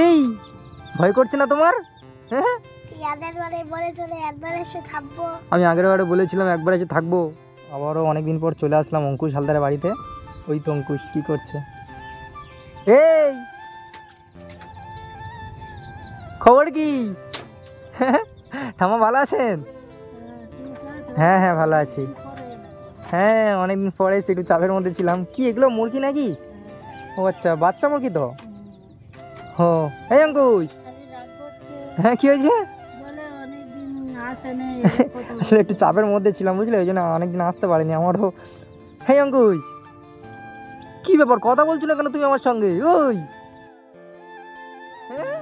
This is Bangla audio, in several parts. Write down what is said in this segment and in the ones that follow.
এই ভয় করছে না তোমার? হ্যাঁ, আমি আগের বারে বলেছিলাম একবার এসে থাকবো, আবারও অনেকদিন পর চলে আসলাম অঙ্কুশ হালদারের বাড়িতে। ওই তো অঙ্কুশ কি করছে? এই খবর কি? ঠাম্মা ভালো আছেন? হ্যাঁ হ্যাঁ ভালো আছি। হ্যাঁ অনেকদিন পরে এসে একটু চাপের মধ্যে ছিলাম। কি এগুলো মুরগি নাকি? ও আচ্ছা, বাচ্চা মুরগি তো। ও এই অঙ্কুশ, হ্যাঁ কি হয়েছে? আসলে একটু চাপের মধ্যে ছিলাম বুঝলে, ওই জন্য অনেকদিন আসতে পারিনি আমারও। হ্যাঁ অঙ্কুশ, কি ব্যাপার কথা বলছো না কেন তুমি আমার সঙ্গে? ওই হ্যাঁ?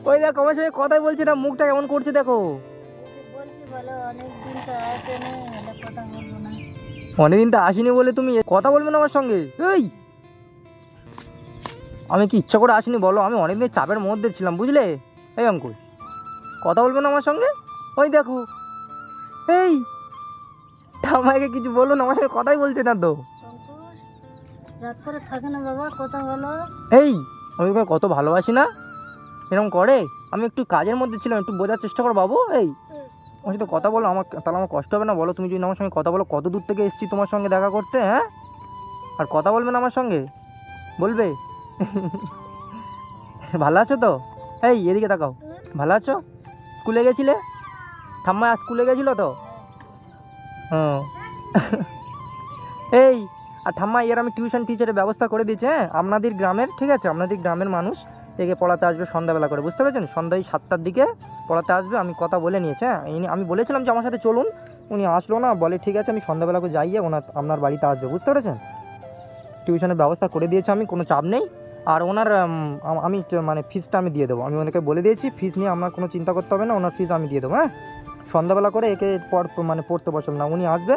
ওই দেখো আমার সঙ্গে কথাই বলছে না, মুখটা কেমন করছে দেখো। অনেকদিন তো আসিনি বলে তুমি কথা বলবে না আমার সঙ্গে? এই আমি কি ইচ্ছা করে আসিনি বলো? আমি অনেকদিন চাপের মধ্যে ছিলাম বুঝলে। এই অঙ্কুশ, কথা বলবে না আমার সঙ্গে? ওই দেখো, এই ঠাম্মাকে কিছু বলুন, আমার সঙ্গে কথাই বলছে না তো। রাত করে থাকে না বাবা, কথা বলো। এই আমি ওকে কত ভালোবাসি না, এরকম করে? আমি একটু কাজের মধ্যে ছিলাম, একটু বোঝার চেষ্টা করো বাবু। এই আমার সাথে কথা বলো, আমার তাহলে আমার কষ্ট হবে না বলো? তুমি যদি আমার সঙ্গে কথা বলো, কত দূর থেকে এসেছি তোমার সঙ্গে দেখা করতে, হ্যাঁ? আর কথা বলবে না আমার সঙ্গে? বলবে? ভালো আছো তো? এই এদিকে তাকাও, ভালো আছো? স্কুলে গেছিলে? ঠাম্মা স্কুলে গেছিলো তো? হুম। এই আর ঠাম্মা এর আমি টিউশন টিচারের ব্যবস্থা করে দিয়েছি, হ্যাঁ আপনাদের গ্রামের, ঠিক আছে? আপনাদের গ্রামের মানুষ একে পড়াতে আসবে সন্ধ্যাবেলা করে, বুঝতে পেরেছেন? সন্ধ্যায় 7টার দিকে পড়াতে আসবে, আমি কথা বলে নিয়েছি। হ্যাঁ আমি বলেছিলাম যে আমার সাথে চলুন, উনি আসলো না, বলে ঠিক আছে আমি সন্ধ্যাবেলা করে যাইয়ে আপনার বাড়িতে আসবে, বুঝতে পেরেছেন? টিউশনের ব্যবস্থা করে দিয়েছি আমি, কোনো চাপ নেই। আর ওনার আমি মানে ফিসটা আমি দিয়ে দেবো, আমি ওনাকে বলে দিয়েছি ফিস নিয়ে আপনার কোনো চিন্তা করতে হবে না, ওনার ফিস আমি দিয়ে দেবো। হ্যাঁ সন্ধ্যাবেলা করে একে মানে পড়তে বসবে না, উনি আসবে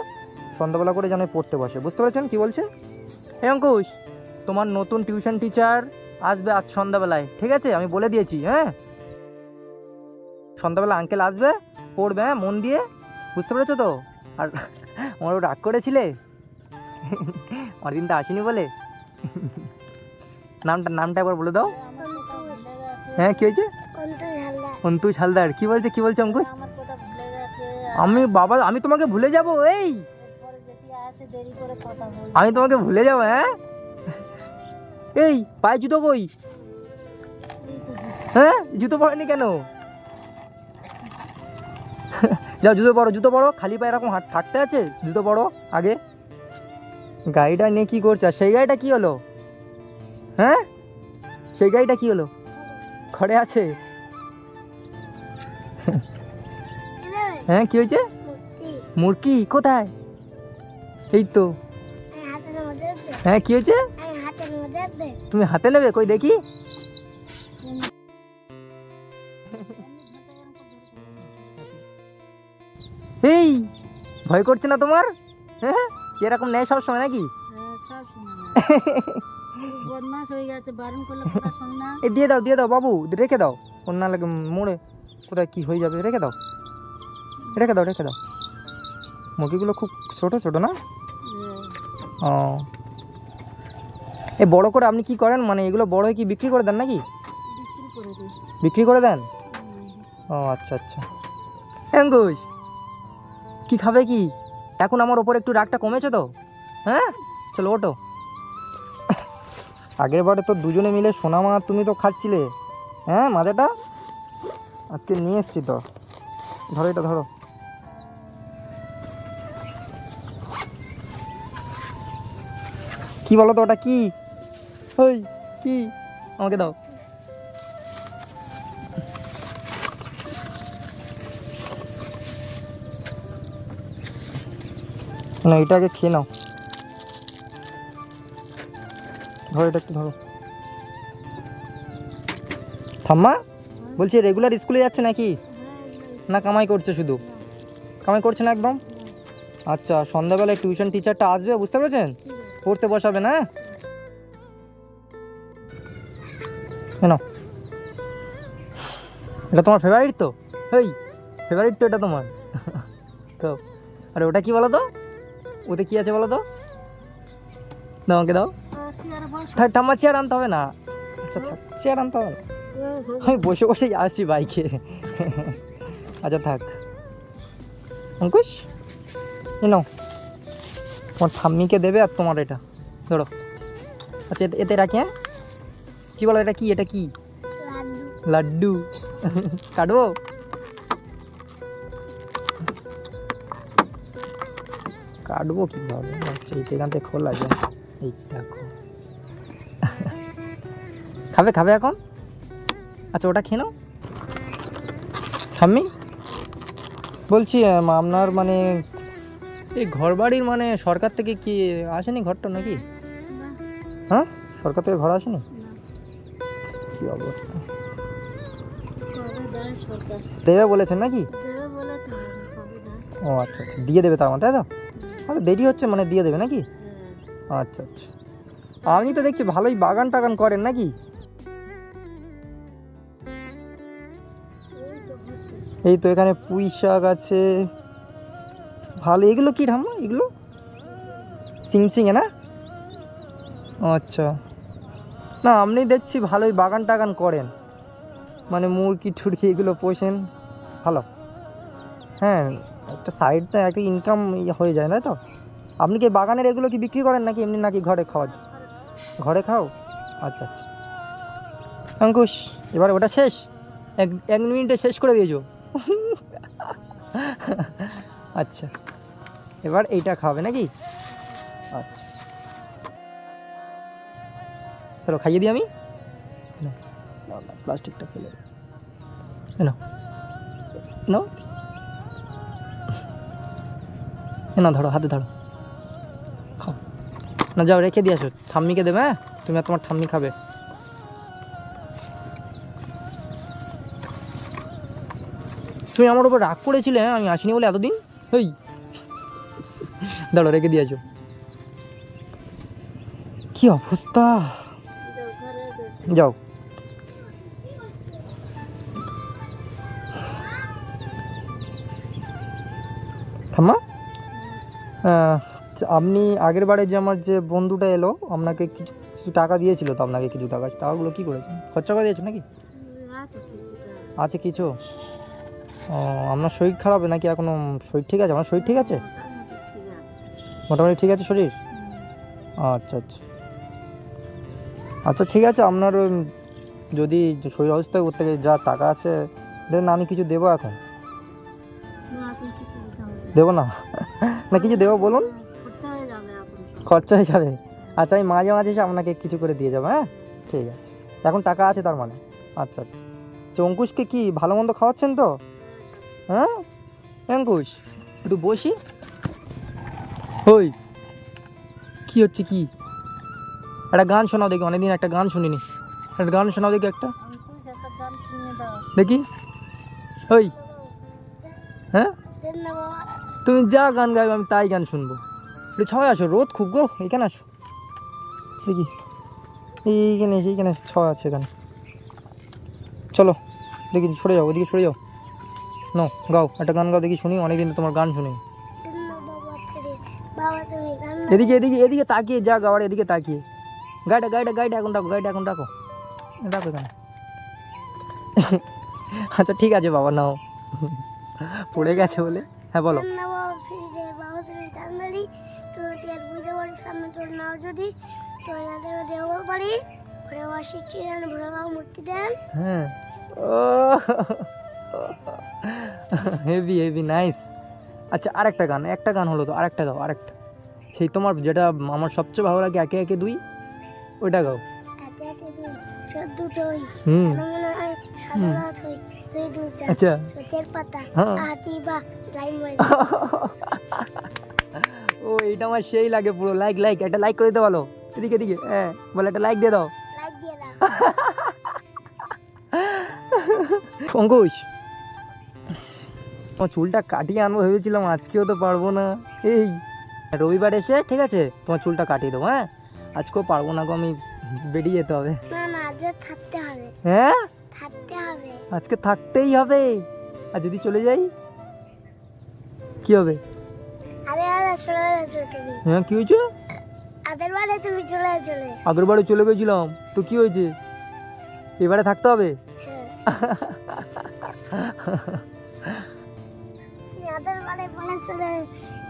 সন্ধ্যাবেলা করে যেন পড়তে বসে, বুঝতে পেরেছেন কি বলছে? এই অঙ্কুশ, তোমার নতুন টিউশন টিচার আসবে আজ সন্ধ্যাবেলায়, ঠিক আছে? আমি বলে দিয়েছি। হ্যাঁ সন্ধ্যাবেলা আঙ্কেল আসবে, পড়বে, হ্যাঁ মন দিয়ে, বুঝতে পেরেছো তো? আর আমারও রাগ করেছিলে অনেকদিন তো আসিনি বলে। নামটা একবার বলে দাও। হ্যাঁ কি হয়েছে? অন্তুষ হালদার। কি বলছে অঙ্কুশ? আমি তোমাকে ভুলে যাব? এই আমি তোমাকে ভুলে যাবো? হ্যাঁ এই পায়ে জুতো কই? হ্যাঁ জুতো পরেনি কেন? যাও জুতো পরো, খালি পায়ে এরকম থাকতে আছে? জুতো পরো আগে। গাড়িটা নিয়ে কি করছে? আর সেই গাড়িটা কি হলো? হ্যাঁ সেই গাড়িটা কি হলো? ঘরে আছে? হ্যাঁ কি হয়েছে? মুরগি কোথায়? এই তো। হ্যাঁ কি হয়েছে? তুমি হাতে নেবে? কই দেখি। এই ভয় করছে না তোমার? হ্যাঁ এরকম নেই সব সময় নাকি? বদমাশ হয়ে গেছে, বারণ করলে কথা শোনে না। এই দিয়ে দাও বাবু, রেখে দাও, ওর না লাগে মোড়ে কোথায় কি হয়ে যাবে। রেখে দাও। মুরগিগুলো খুব ছোট ছোট না? ও এই বড় করে আপনি কি করেন? মানে এগুলো বড় হয়ে কি বিক্রি করে দেন নাকি? বিক্রি করে দেন? ও আচ্ছা আচ্ছা। অঙ্কুশ কি খাবে কি এখন? আমার ওপর একটু রাগটা কমেছে তো? হ্যাঁ চলো ওটো। আগের বারে তো দুজনে মিলে সোনা মা তুমি তো খাচ্ছিলে, হ্যাঁ মাজাটা। আজকে নিয়ে এসছি তো, ধরো এটা ধরো। কি বলো তো ওটা কি? ওই কি? আমাকে দাও। না এটা আগে খেয়ে নাও, ধরো এটা একটু ধরো। ঠাম্মা বলছি রেগুলার স্কুলে যাচ্ছে নাকি? না কামাই করছে শুধু? কামাই করছে না একদম? আচ্ছা সন্ধ্যাবেলায় টিউশন টিচারটা আসবে, বুঝতে পেরেছেন? পড়তে বসাবে না। কেন এটা তোমার ফেভারিট তো? এই ফেভারিট তো এটা তোমার। তো আরে ওটা কি বলো তো? ওতে কি আছে বলো তো? দাও আমাকে দাও। ঠাম্মা চেয়ার আনতে হবে না, আচ্ছা থাক, চেয়ার আনতে হবে না, আমি বসে বসেই আসছি বাইকে। আচ্ছা থাক। অঙ্কুশ এ নাও, তোমার ঠাম্মিকে দেবে আর তোমার এটা ধরো। আচ্ছা এতে রাখি। হ্যাঁ কী বলো, এটা কি, এটা কি? লাড্ডু। কাটবো? কাটবো কীভাবে? আচ্ছা এই এখান থেকে খোলা যায়, এই দেখো। খাবে খাবে এখন? আচ্ছা ওটা খেয়ে নাও। ঠাম্মি বলছি আপনার মানে এই ঘর বাড়ির মানে সরকার থেকে কি আসেনি ঘরটা নাকি? হ্যাঁ সরকার থেকে ঘর আসেনি? কি অবস্থা, দেবে বলেছেন নাকি? ও আচ্ছা আচ্ছা, দিয়ে দেবে তার মানে, তাই তো? আচ্ছা দেরি হচ্ছে মানে দিয়ে দেবে নাকি? আচ্ছা আচ্ছা, আপনি তো দেখছি ভালোই বাগান টাগান করেন নাকি? এই তো এখানে পুঁই শাক আছে ভালো। এগুলো কি ঠাম্মা, এগুলো চিংচিঙে না? আচ্ছা, না আপনি দেখছি ভালোই বাগান টাগান করেন, মানে মুরগি টুরগি এগুলো পোষেন, ভালো। হ্যাঁ একটা সাইডটা একটা ইনকাম হয়ে যায় না তো? আপনি কি বাগানের এগুলো কি বিক্রি করেন নাকি এমনি, নাকি ঘরে খাওয়ার? ঘরে খাও? আচ্ছা আচ্ছা। অঙ্কুশ এবার ওটা শেষ, এক মিনিটে শেষ করে দিয়েছো। আচ্ছা এবার এইটা খাবে নাকি? আচ্ছা চলো খাইয়ে দিই আমি। প্লাস্টিকটা ফেলে না, না ধরো, হাতে ধরো, খাও না, যাও রেখে দিয়ে আসো, ঠাম্মিকে দেবে। হ্যাঁ তুমি আর তোমার ঠাম্মি খাবে। তুমি আমার উপর রাগ করেছিলে, হ্যাঁ আমি আসিনি বলে এতদিন। এই দাঁড়ো, রেখে দিয়ে আসো। কি অবস্থা, যাও। ঠাম্মা আপনি আগের বারে যে আমার যে বন্ধুটা এলো আপনাকে কিছু কিছু টাকা দিয়েছিল, তো আপনাকে কিছু টাকাগুলো কী করেছেন? খরচা করে দিয়েছেন নাকি? আছে কিছু। ও আপনার শরীর খারাপ নাকি এখনো? শরীর ঠিক আছে? আমার শরীর ঠিক আছে, মোটামুটি ঠিক আছে শরীর। আচ্ছা আচ্ছা আচ্ছা ঠিক আছে, আপনার যদি শরীর অবস্থা করতে যা টাকা আছে দেন, আমি কিছু দেবো এখন? দেবো না? না কিছু দেবো বলুন, খরচা হয়ে যাবে। আচ্ছা আমি মাঝে মাঝে এসে আপনাকে কিছু করে দিয়ে যাবো। হ্যাঁ ঠিক আছে, এখন টাকা আছে তার মানে। আচ্ছা আচ্ছা, অঙ্কুশকে কি ভালো মন্দ খাওয়াচ্ছেন তো? হ্যাঁ অঙ্কুশ একটু বসি। ওই কি হচ্ছে কি? একটা গান শোনাও দেখি, অনেকদিন একটা গান শুনিনি, একটা গান শোনাও দেখি একটা, দেখি। ওই হ্যাঁ তুমি যা গান গাইবে আমি তাই গান শুনবো। একটু ছয় আসো, রোদ খুব গো, এইখানে আসো দেখি, এইখানে ছয় আছে এখানে, চলো দেখি, সরে যাও ওদিকে, সরে যাও। নো গাও, একটা গান গাও দেখি, শুনি, অনেকদিন তোমার গান শুনি। এদিকে এদিকে এদিকে তাকিয়ে যা গাওয়ার, এদিকে তাকিয়ে। গাইডা এখন ডাকো, এখন ডাকো এখানে। আচ্ছা ঠিক আছে বাবা, নাও, পড়ে গেছে বলে। হ্যাঁ বলো। হ্যাঁ হেভি হেভি নাইস। আচ্ছা আরেকটা গান, একটা গান হলো তো, আরেকটা গাও, আরেকটা সেই তোমার যেটা আমার সবচেয়ে ভালো লাগে, একে একে দুই, ওইটা গাও। আচ্ছা ও এইটা আমার সেই লাগে পুরো, লাইক একটা লাইক করে দিতে বলো, এদিকে এদিকে, হ্যাঁ বলে একটা লাইক দিয়ে দাও। অঙ্কুশ তোমার চুলটা কাটিয়ে আনবো ভেবেছিলাম, আজকেও তো পারবো না। এই রবিবার এসে ঠিক আছে তোমার চুলটা কাটিয়ে দেবো। হ্যাঁ আজকেও পারবো না গো, আমি বেরিয়ে যেতে হবে। হ্যাঁ আজকে থাকতেই হবে, আর যদি চলে যাই কি হবে? হ্যাঁ কি হয়েছে? আগের বারে চলে গেছিলাম তো কি হয়েছে? এবারে থাকতে হবে। ইয়াদের বাড়ি বলেছিল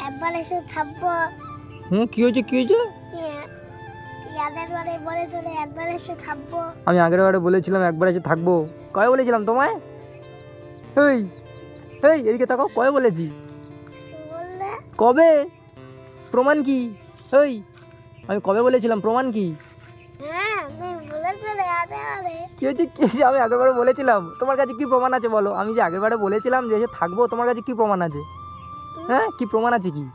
একবার এসে থাকবো। কি হয়েছে কি হয়েছে? ইয়াদের বাড়ি বলেছিল একবার এসে থাকবো। আমি আগের বারে বলেছিলাম একবার এসে থাকবো। কবে বলেছিলাম তোমায়? এই এই এদিকে তাকাও, কবে বলেছি? বললে কবে? প্রমাণ কি? এই আমি কবে বলেছিলাম, প্রমাণ কি? হ্যাঁ তুমি বলেছিলে ইয়াদের বাড়ি। কি হয়েছে কি হয়েছে? আমি আগের বারে বলেছিলাম, তোমার কাছে কি প্রমাণ আছে বলো? আমি যে আগের বারে বলেছিলাম যে এসে থাকবো, তোমার কাছে কি প্রমাণ আছে? হ্যাঁ কি প্রমাণ আছে কি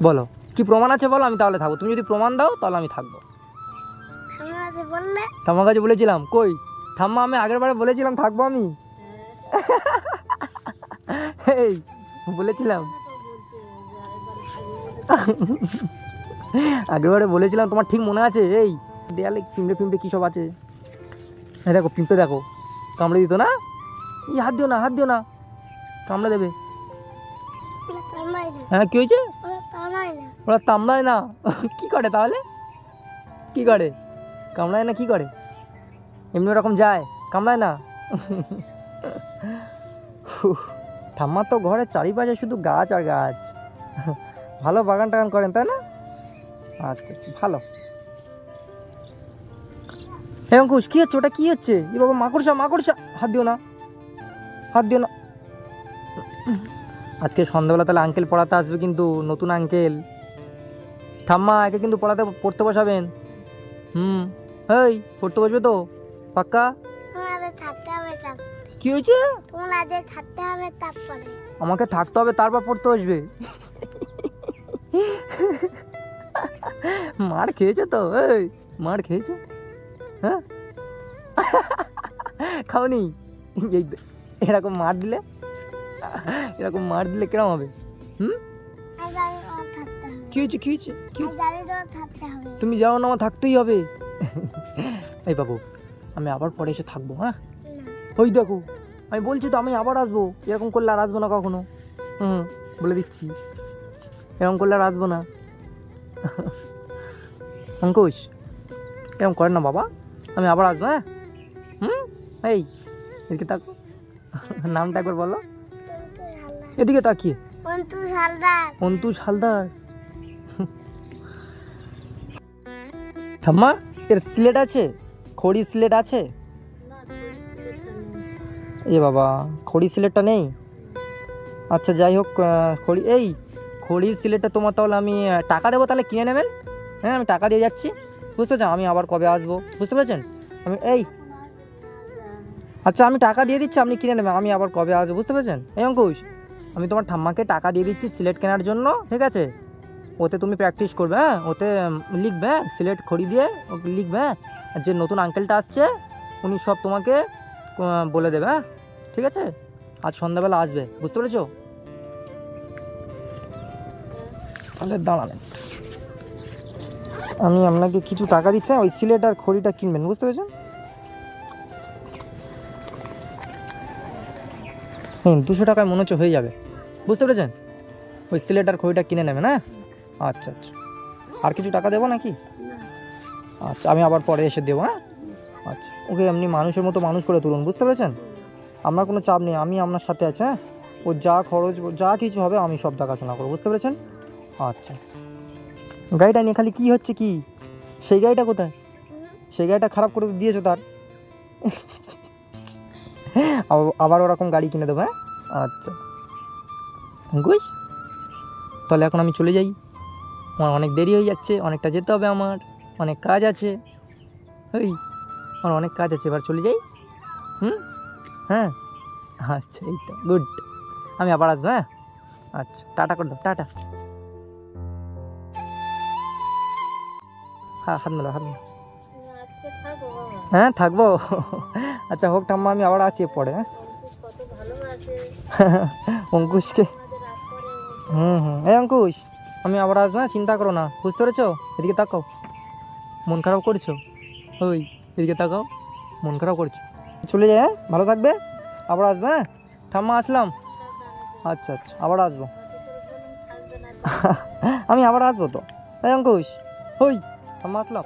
বলো? কি প্রমাণ আছে বলো, আমি তাহলে থাকবো। তুমি যদি প্রমাণ দাও তাহলে আমি থাকবো। আমার কাছে বললে ঠাম্মার কাছে বলেছিলাম? কই ঠাম্মা, আমি আগের বারে বলেছিলাম থাকবো আমি। এই বলেছিলাম, আগের বারে বলেছিলাম, তোমার ঠিক মনে আছে? এই দেয়ালে পিঁপড়ে পিঁপড়ে কী সব আছে, এই দেখো পিঁপড়ে দেখো, কামড়ে দিত না? এই হাত দিও না, হাত দিও না, কামড়ে দেবে। ওরা কামাই না, হ্যাঁ কি হয়েছে? ওরা কামাই না। ওরা কামড়ায় না? কি করে তাহলে? কি করে? কামড়ায় না কি করে? এমনি ওরকম যায়, কামড়ায় না? ঠাম্মার তো ঘরের চারিপাশে শুধু গাছ আর গাছ। ভালো বাগান টাগান করেন তাই না? আচ্ছা আচ্ছা ভালো। হে অঙ্কুশ, কী হচ্ছে ওটা, কী হচ্ছে? এ বাবা, মাকড়সা মাকড়সা, হাত দিও না, হাত দিও না। আজকে সন্ধ্যাবেলা তাহলে আঙ্কেল পড়াতে আসবে কিন্তু, নতুন আঙ্কেল। ঠাম্মা একে কিন্তু পড়তে বসাবেন। এই পড়তে বসবে তো পাক্কা? তোমাদের থাকতে হবে তারপরে। কি হয়েছে? তোমাদের থাকতে হবে তারপরে। আমাকে থাকতে হবে তারপর পড়তে বসবে? মার খেয়েছো তো? এই মার খেয়েছো? হ্যাঁ খাওনি? এই এরকম মার দিলে, এরকম মার দিলে কিরম হবে? আর জানি তোমার থাকতে হবে। কি হয়েছে কি হয়েছে কি আর হয়েছে? জানি তোমার থাকতে হবে। তুমি যাও না, আমার থাকতেই হবে। এই বাবু, আমি আবার পরে এসে থাকবো। হ্যাঁ না, ওই দেখো, আমি বলছি তো আমি আবার আসবো। এরকম করলে আর আসবো না কখনো। বলে দিচ্ছি, এরকম করলে আর আসবো না। অঙ্কুশ এরকম করেন না বাবা, আমি আবার আসবো। হ্যাঁ এই এদিকে তাকো, নামটা একবার বলো। অন্তু হালদার। এদিকে তাকিয়ে। অন্তু হালদার। অন্তুষ হালদার। ঠাম্মা এর সিলেট আছে? খড়ি সিলেট আছে? এ বাবা, খড়ি সিলেটটা নেই? আচ্ছা যাই হোক, খড়ির সিলেটটা তোমার তাহলে আমি টাকা দেবো, তাহলে কিনে নেবেন। হ্যাঁ আমি টাকা দিয়ে যাচ্ছি, বুঝতে পারছেন? আমি আবার কবে আসবো বুঝতে পারছেন? আমি আচ্ছা আমি টাকা দিয়ে দিচ্ছি, আপনি কিনে নেবেন। আমি আবার কবে আসবো বুঝতে পারছেন? এই অঙ্কুশ, আমি তোমার ঠাম্মাকে টাকা দিয়ে দিচ্ছি সিলেট কেনার জন্য, ঠিক আছে? ওতে তুমি প্র্যাকটিস করবে। হ্যাঁ ওতে লিখবে, হ্যাঁ সিলেট খড়ি দিয়ে ওকে লিখবে। হ্যাঁ আর যে নতুন আঙ্কেলটা আসছে উনি সব তোমাকে বলে দেবে। হ্যাঁ ঠিক আছে, আজ সন্ধ্যাবেলা আসবে, বুঝতে পেরেছো? তাহলে দাঁড়াবেন, আমি আপনাকে কিছু টাকা দিচ্ছি, ওই সিলেট আর খড়িটা কিনবেন, বুঝতে পেরেছেন? 200 টাকায় মনে হচ্ছে হয়ে যাবে, বুঝতে পেরেছেন? ওই সিলেট আর খড়িটা কিনে নেবেন। হ্যাঁ আচ্ছা আচ্ছা, আর কিছু টাকা দেবো নাকি? আচ্ছা আমি আবার পরে এসে দেবো। হ্যাঁ আচ্ছা, ওকে এমনি মানুষের মতো মানুষ করে তুলুন, বুঝতে পেরেছেন? আপনার কোনো চাপ নেই, আমি আপনার সাথে আছি। হ্যাঁ ও যা খরচ যা কিছু হবে আমি সব দেখাশোনা করবো, বুঝতে পেরেছেন? আচ্ছা, গাড়িটা নিয়ে খালি কি হচ্ছে কি? সেই গাড়িটা কোথায়? সেই গাড়িটা খারাপ করে দিয়েছো তার। আবার ওরকম গাড়ি কিনে দেবো। হ্যাঁ আচ্ছা অঙ্কুশ, তাহলে এখন আমি চলে যাই, আমার অনেক দেরি হয়ে যাচ্ছে, অনেকটা যেতে হবে, আমার অনেক কাজ আছে। আমার অনেক কাজ আছে, এবার চলে যাই। হ্যাঁ আচ্ছা এই তো গুড, আমি আবার আসবো। হ্যাঁ আচ্ছা টাটা করে দাও, টাটা। হ্যাঁ হাত মেলাও, হাত মেলাও। আজকে থাকো বাবা। হ্যাঁ থাকবো। আচ্ছা হোক ঠাম্মা, আমি আবার আসি পরে। হ্যাঁ কত ভালোবাসে অঙ্কুশকে। আমাদের রাগ করে। এই অঙ্কুশ, আমি আবার আসবো। হ্যাঁ চিন্তা করো না, বুঝতে পেরেছো? এদিকে তাকাও, মন খারাপ করছো? এদিকে তাকাও, মন খারাপ করছো? চলে যায়। হ্যাঁ ভালো থাকবে, আবার আসবে। হ্যাঁ ঠাম্মা আসলাম। আচ্ছা আচ্ছা আবার আসবো। আমি আবার আসবো তো। এই অঙ্কুশ, ঠাম্মা আসলাম।